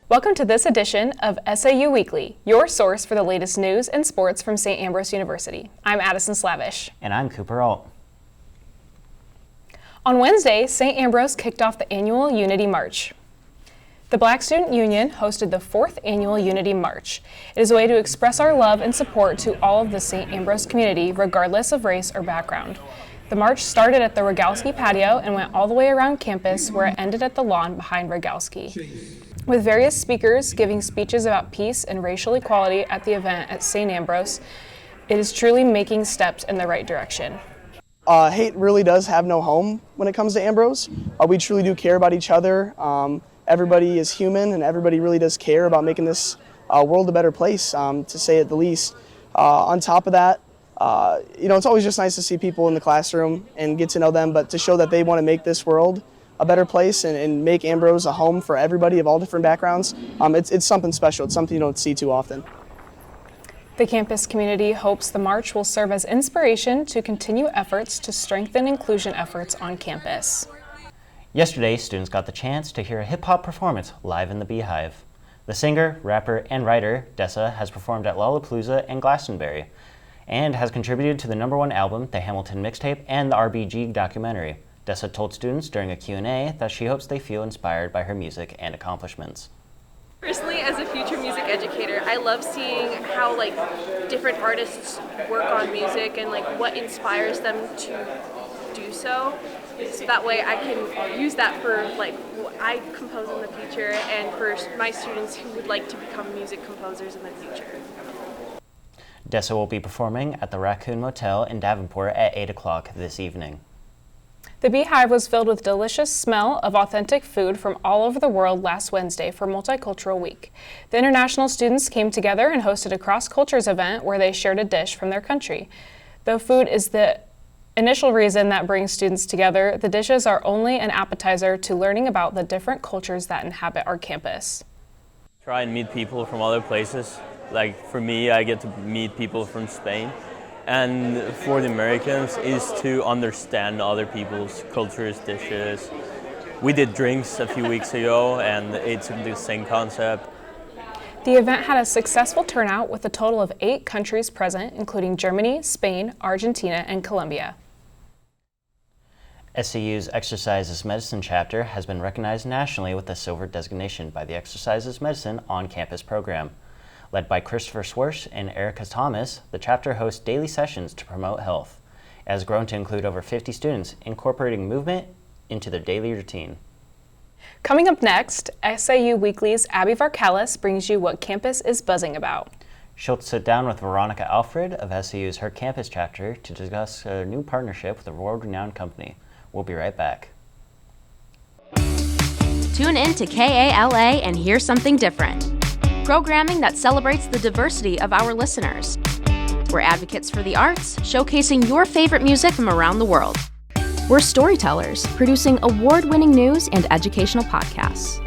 Welcome to this edition of SAU Weekly, your source for the latest news and sports from St. Ambrose University. I'm Addison Slavish. And I'm Cooper Alt. On Wednesday, St. Ambrose kicked off the annual Unity March. The Black Student Union hosted the 4th annual Unity March. It is a way to express our love and support to all of the St. Ambrose community, regardless of race or background. The march started at the Rogalski patio and went all the way around campus, where it ended at the lawn behind Rogalski. With various speakers giving speeches about peace and racial equality at the event at St. Ambrose, it is truly making steps in the right direction. Hate really does have no home when it comes to Ambrose. We truly do care about each other. Everybody is human, and everybody really does care about making this world a better place, to say it the least. On top of that, it's always just nice to see people in the classroom and get to know them, but to show that they want to make this world a better place and make Ambrose a home for everybody of all different backgrounds, it's something special. It's something you don't see too often. The campus community hopes the march will serve as inspiration to continue efforts to strengthen inclusion efforts on campus. Yesterday, students got the chance to hear a hip-hop performance live in the BEEHIVE. The singer, rapper, and writer, DESSA, has performed at Lollapalooza and Glastonbury, and has contributed to the #1 album, the Hamilton Mixtape, and the RBG documentary. DESSA told students during a Q&A that she hopes they feel inspired by her music and accomplishments. Personally, as a future music educator, I love seeing how different artists work on music and what inspires them to do so. So that way I can use that for what I compose in the future and for my students who would like to become music composers in the future. DESSA will be performing at the Raccoon Motel in Davenport at 8 o'clock this evening. The BEEHIVE was filled with delicious smell of authentic food from all over the world last Wednesday for Multicultural Week. The international students came together and hosted a cross cultures event where they shared a dish from their country. Though food is the initial reason that brings students together, the dishes are only an appetizer to learning about the different cultures that inhabit our campus. Try and meet people from other places. For me, I get to meet people from Spain. And for the Americans is to understand other people's cultures, dishes. We did drinks a few weeks ago and it's the same concept. The event had a successful turnout with a total of 8 countries present, including Germany, Spain, Argentina, and Colombia. SAU's Exercises Medicine chapter has been recognized nationally with a silver designation by the Exercises Medicine on-campus program. Led by Christopher Swarsh and Erica Thomas, the chapter hosts daily sessions to promote health. It has grown to include over 50 students, incorporating movement into their daily routine. Coming up next, SAU Weekly's Abby Varkalis brings you what campus is buzzing about. She'll sit down with Veronica Alfred of SAU's Her Campus chapter to discuss a new partnership with a world-renowned company. We'll be right back. Tune in to KALA and hear something different. Programming that celebrates the diversity of our listeners. We're advocates for the arts, showcasing your favorite music from around the world. We're storytellers, producing award-winning news and educational podcasts.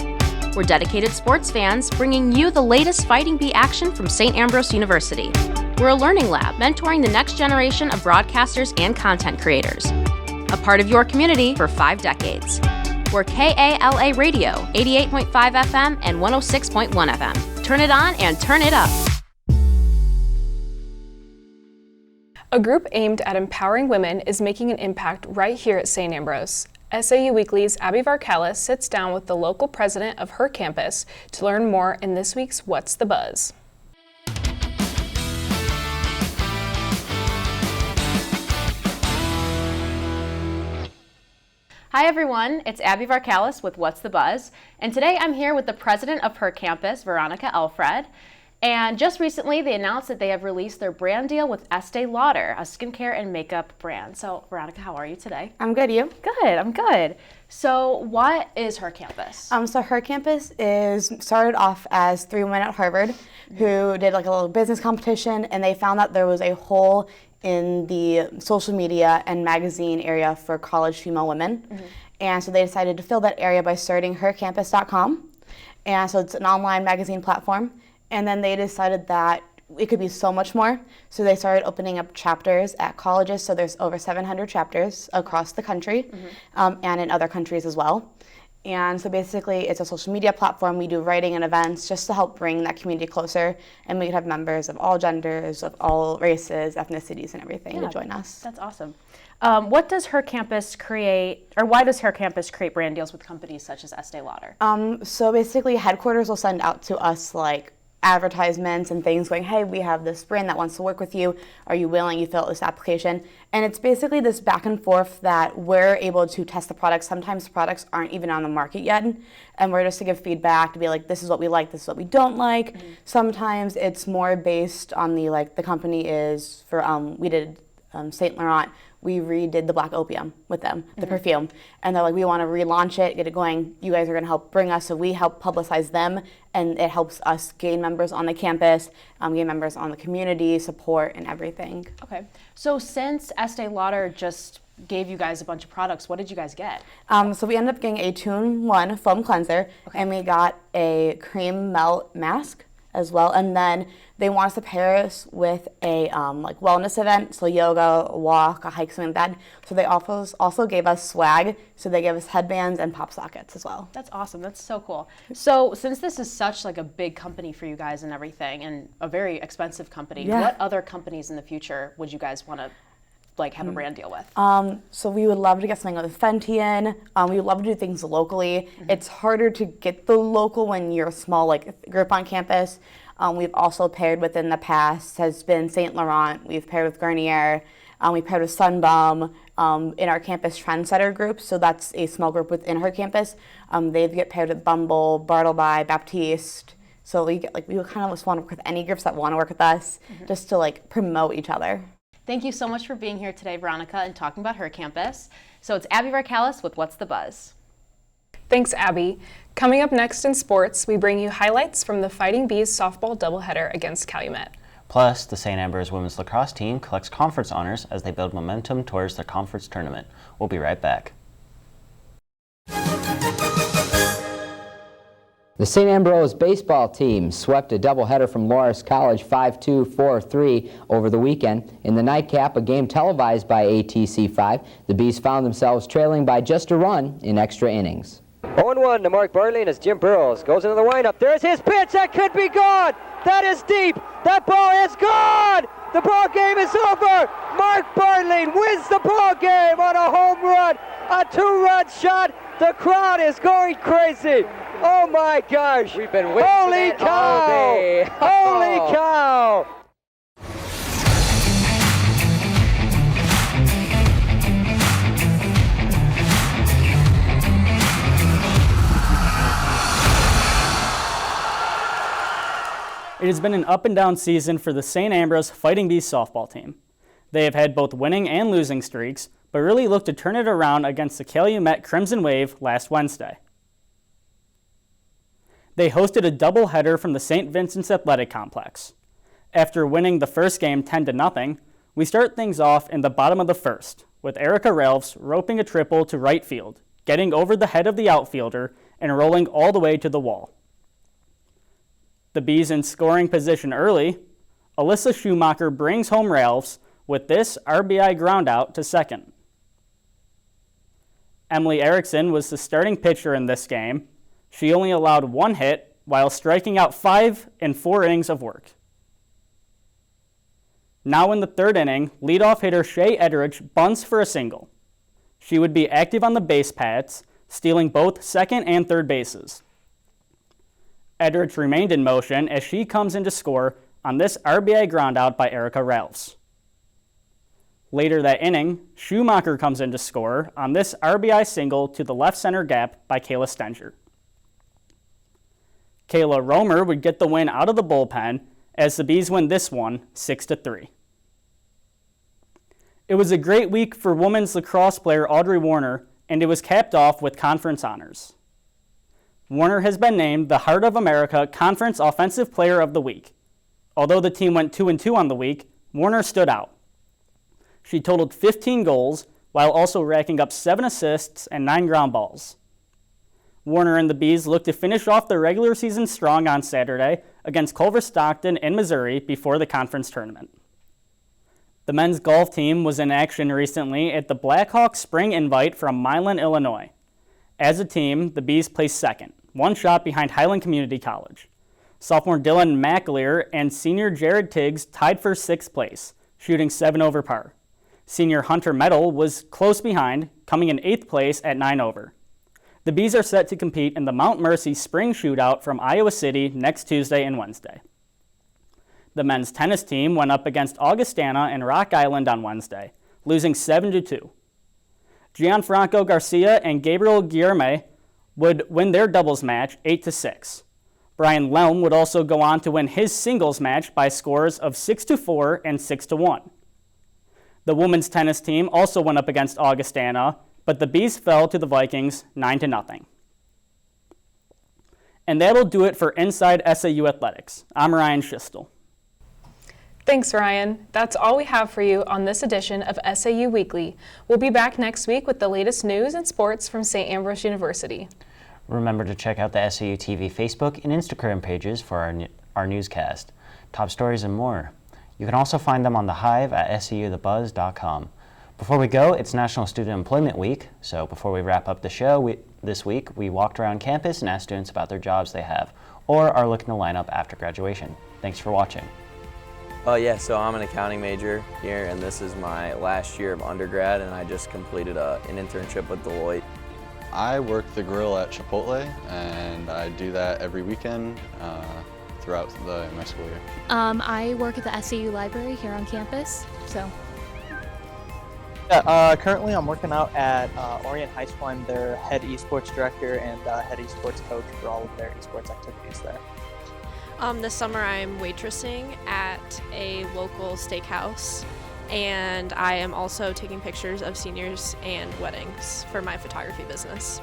We're dedicated sports fans, bringing you the latest Fighting Bee action from St. Ambrose University. We're a learning lab, mentoring the next generation of broadcasters and content creators. A part of your community for 5 decades. We're KALA Radio, 88.5 FM and 106.1 FM. Turn it on and turn it up. A group aimed at empowering women is making an impact right here at St. Ambrose. SAU Weekly's Abby Varkalis sits down with the local president of her campus to learn more in this week's What's the Buzz? Hi everyone, it's Abby Varkalis with What's the Buzz, and today I'm here with the president of her campus, Veronica Alfred. And just recently they announced that they have released their brand deal with Estee Lauder, a skincare and makeup brand. So Veronica, how are you today? I'm good, you? Good, I'm good. So what is her campus? So her campus started off as 3 women at Harvard who did a little business competition, and they found that there was a hole in the social media and magazine area for college female women. Mm-hmm. And so they decided to fill that area by starting hercampus.com. And so it's an online magazine platform. And then they decided that it could be so much more. So they started opening up chapters at colleges. So there's over 700 chapters across the country, and in other countries as well. And so basically it's a social media platform. We do writing and events just to help bring that community closer, and we could have members of all genders, of all races, ethnicities, and everything to join us. That's awesome. What does Her Campus create, or why does Her Campus create brand deals with companies such as Estee Lauder? So basically headquarters will send out to us like advertisements and things going, hey, we have this brand that wants to work with you. Are you willing? You fill out this application. And it's basically this back and forth that we're able to test the products. Sometimes products aren't even on the market yet. And we're just to give feedback to be like, this is what we like, this is what we don't like. Sometimes it's more based on the company is for, we did Saint Laurent. We redid the Black Opium with them, the perfume. And they're like, we want to relaunch it, get it going. You guys are going to help bring us, so we help publicize them, and it helps us gain members on the campus, gain members on the community, support, and everything. Okay. So since Estee Lauder just gave you guys a bunch of products, what did you guys get? So we ended up getting a 2-in-1 foam cleanser, and we got a cream melt mask as well. And then they want us to pair us with a wellness event, so yoga, a walk, a hike, something like that. So they also gave us swag, so they gave us headbands and pop sockets as well. That's awesome. That's so cool. So since this is such like a big company for you guys and everything, and a very expensive company, what other companies in the future would you guys want to have a brand deal with? So we would love to get something with Fenty in. We would love to do things locally. It's harder to get the local when you're a small group on campus. We've also paired with in the past has been Saint Laurent. We've paired with Garnier. We paired with Sunbum in our campus trendsetter group. So that's a small group within her campus. They get paired with Bumble, Bartleby, Baptiste. So we kind of just want to work with any groups that want to work with us, just to promote each other. Thank you so much for being here today, Veronica, and talking about Her Campus. So it's Abby Varkalis with What's the Buzz? Thanks, Abby. Coming up next in sports, we bring you highlights from the Fighting Bees softball doubleheader against Calumet. Plus, the St. Ambrose women's lacrosse team collects conference honors as they build momentum towards their conference tournament. We'll be right back. The St. Ambrose baseball team swept a doubleheader from Loras College 5-2, 4-3 over the weekend. In the nightcap, a game televised by ATC5, the Bees found themselves trailing by just a run in extra innings. 0-1 to Mark Bartley, and as Jim Burrows goes into the windup. There's his pitch. That could be gone. That is deep. That ball is gone. The ball game is over. Mark Bartley wins the ball game on a home run, a 2-run shot. The crowd is going crazy. Oh my gosh! We've been waiting Holy for that all day. Holy cow! It has been an up and down season for the St. Ambrose Fighting Bees softball team. They have had both winning and losing streaks, but really looked to turn it around against the Calumet Crimson Wave last Wednesday. They hosted a doubleheader from the St. Vincent's Athletic Complex. After winning the first game 10-0, we start things off in the bottom of the first, with Erica Ralphs roping a triple to right field, getting over the head of the outfielder and rolling all the way to the wall. The Bees in scoring position early, Alyssa Schumacher brings home Ralphs with this RBI groundout to second. Emily Erickson was the starting pitcher in this game. She only allowed 1 hit while striking out 5 in 4 innings of work. Now in the third inning, leadoff hitter Shay Edridge bunts for a single. She would be active on the base paths, stealing both second and third bases. Edridge remained in motion as she comes in to score on this RBI groundout by Erica Ralphs. Later that inning, Schumacher comes in to score on this RBI single to the left center gap by Kayla Stenger. Kayla Romer would get the win out of the bullpen as the Bees win this one 6-3. It was a great week for women's lacrosse player Audrey Warner, and it was capped off with conference honors. Warner has been named the Heart of America Conference Offensive Player of the Week. Although the team went 2-2 on the week, Warner stood out. She totaled 15 goals while also racking up 7 assists and 9 ground balls. Warner and the Bees look to finish off the regular season strong on Saturday against Culver Stockton in Missouri before the conference tournament. The men's golf team was in action recently at the Blackhawks Spring Invite from Milan, Illinois. As a team, the Bees placed second, one shot behind Highland Community College. Sophomore Dylan McAleer and senior Jared Tiggs tied for 6th place, shooting 7 over par. Senior Hunter Medal was close behind, coming in 8th place at 9 over. The Bees are set to compete in the Mount Mercy Spring Shootout from Iowa City next Tuesday and Wednesday. The men's tennis team went up against Augustana and Rock Island on Wednesday, losing 7-2. Gianfranco Garcia and Gabriel Guillerme would win their doubles match 8-6. Brian Lelm would also go on to win his singles match by scores of 6-4 and 6-1. The women's tennis team also went up against Augustana, but the Bees fell to the Vikings 9-0. And that'll do it for Inside SAU Athletics. I'm Ryan Schistel. Thanks, Ryan. That's all we have for you on this edition of SAU Weekly. We'll be back next week with the latest news and sports from St. Ambrose University. Remember to check out the SAUtv Facebook and Instagram pages for our newscast, top stories, and more. You can also find them on the Hive at SAUthebuzz.com. Before we go, it's National Student Employment Week, so before we wrap up the show this week, we walked around campus and asked students about their jobs they have or are looking to line up after graduation. Thanks for watching. So I'm an accounting major here, and this is my last year of undergrad, and I just completed an internship with Deloitte. I work the grill at Chipotle, and I do that every weekend throughout my school year. I work at the SAU library here on campus, so. Currently I'm working out at Orient High School. I'm their head esports director and head esports coach for all of their esports activities there. This summer I'm waitressing at a local steakhouse, and I am also taking pictures of seniors and weddings for my photography business.